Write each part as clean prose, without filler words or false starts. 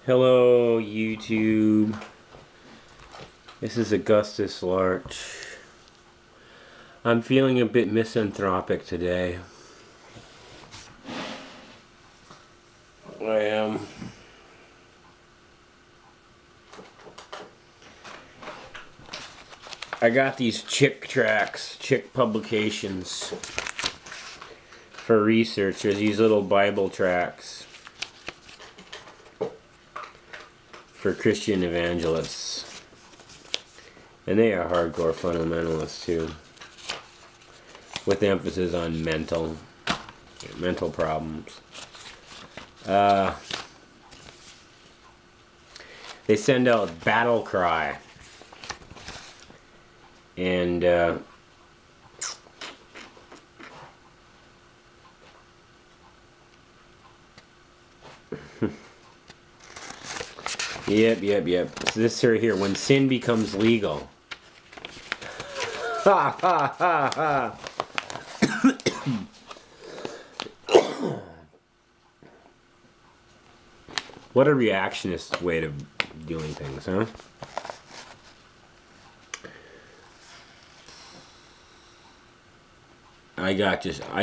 Hello, YouTube. This is AugustusLarch. I'm feeling a bit misanthropic today. I am. I got these chick tracts, chick publications for research. There's these little Bible tracts for Christian evangelists. And they are hardcore fundamentalists too, with emphasis on mental problems. They send out battle cry, and Yep. So this right here, when sin becomes legal. Ha ha ha ha. What a reactionist way of doing things, huh? I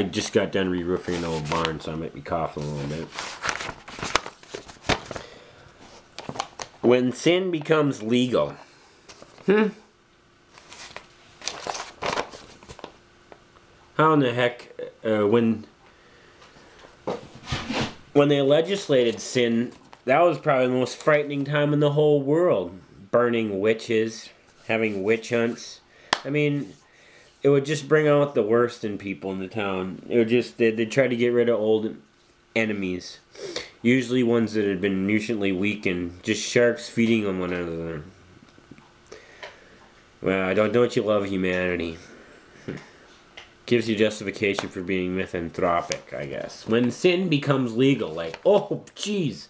just got done re-roofing an old barn, so I might be coughing a little bit. When sin becomes legal. How in the heck, when they legislated sin, that was probably the most frightening time in the whole world. Burning witches, having witch hunts. I mean, it would just bring out the worst in people in the town. It would just, they'd try to get rid of old enemies. Usually ones that had been mutually weakened. Just sharks feeding on one another. Well, don't you love humanity? Gives you justification for being misanthropic, I guess. When sin becomes legal, like, oh, jeez.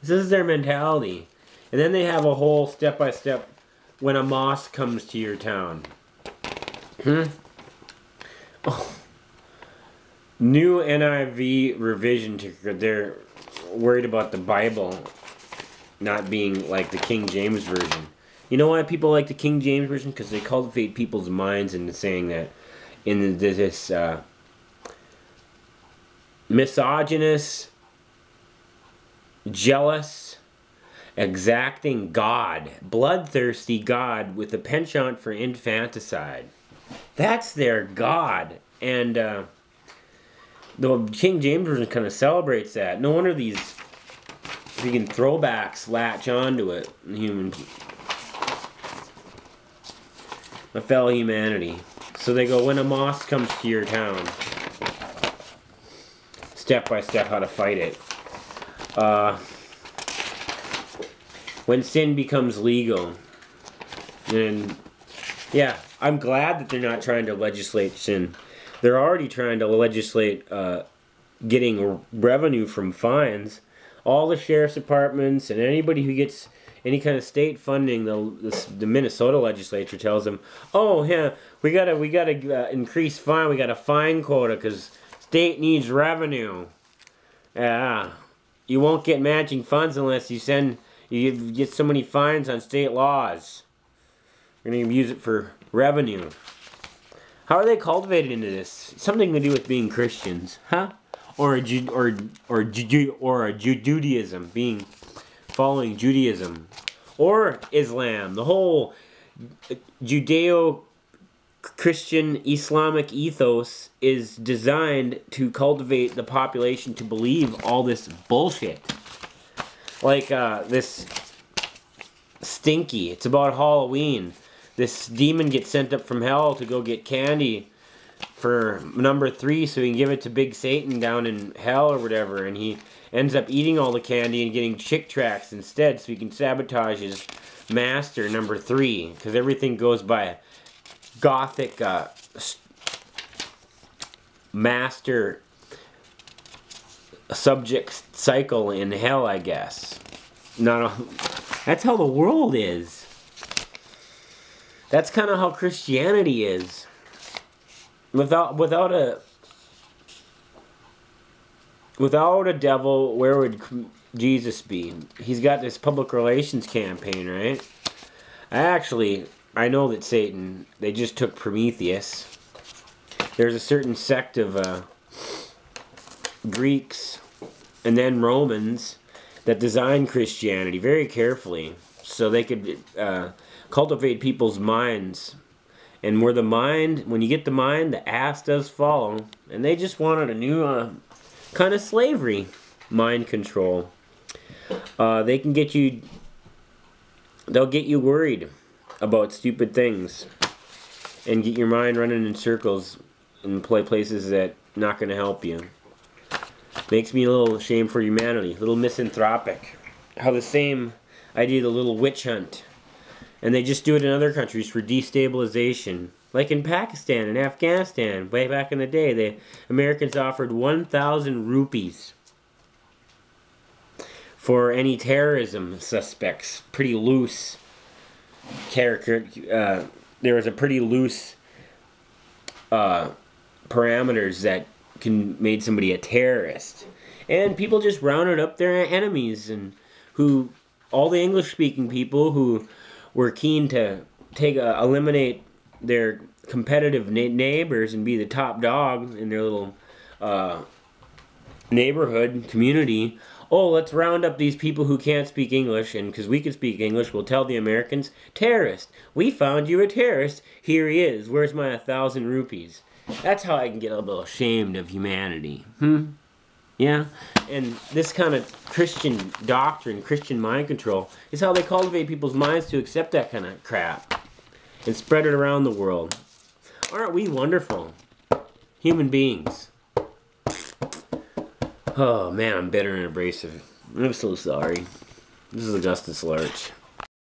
This is their mentality. And then they have a whole step-by-step when a mosque comes to your town. Oh. New NIV revision to, they're worried about the Bible not being like the King James Version. You know why people like the King James Version? Because they cultivate people's minds into saying that in this misogynist, jealous, exacting God, bloodthirsty God with a penchant for infanticide. That's their God. And the King James Version kind of celebrates that. No wonder these freaking throwbacks latch onto it. My fellow humanity. So they go, when a mosque comes to your town, step by step how to fight it. When sin becomes legal. And yeah, I'm glad that they're not trying to legislate sin. They're already trying to legislate getting revenue from fines. All the sheriff's departments and anybody who gets any kind of state funding, the Minnesota legislature tells them, oh yeah, we gotta increase fine. We got a fine quota because state needs revenue. Yeah, you won't get matching funds unless you get so many fines on state laws. We're gonna use it for revenue. How are they cultivated into this? Something to do with being Christians, huh? Or Judaism, following Judaism, or Islam. The whole Judeo-Christian Islamic ethos is designed to cultivate the population to believe all this bullshit. Like this Stinky. It's about Halloween. This demon gets sent up from hell to go get candy for number 3 so he can give it to Big Satan down in hell or whatever, and he ends up eating all the candy and getting chick tracts instead so he can sabotage his master, number 3, because everything goes by gothic master subject cycle in hell, I guess. That's how the world is. That's kind of how Christianity is. Without a devil, where would Jesus be? He's got this public relations campaign, right? I know that Satan, they just took Prometheus. There's a certain sect of Greeks and then Romans that designed Christianity very carefully so they could cultivate people's minds. And when you get the mind, the ass does follow. And they just wanted a new kind of slavery, mind control. They can get you, they'll get you worried about stupid things and get your mind running in circles and play places that not going to help you. Makes me a little ashamed for humanity, a little misanthropic. How the same idea, the little witch hunt, and they just do it in other countries for destabilization. Like in Pakistan and Afghanistan, way back in the day, the Americans offered 1,000 rupees for any terrorism suspects. Pretty loose character. There was a pretty loose parameters that made somebody a terrorist. And people just rounded up their enemies, and all the English-speaking people who were keen to eliminate their competitive neighbors and be the top dog in their little neighborhood community. Oh, let's round up these people who can't speak English, and because we can speak English, we'll tell the Americans, terrorist, we found you a terrorist, here he is, where's my 1,000 rupees? That's how I can get a little ashamed of humanity. Yeah? And this kind of Christian doctrine, Christian mind control, is how they cultivate people's minds to accept that kind of crap and spread it around the world. Aren't we wonderful human beings? Oh man, I'm bitter and abrasive. I'm so sorry. This is AugustusLarch.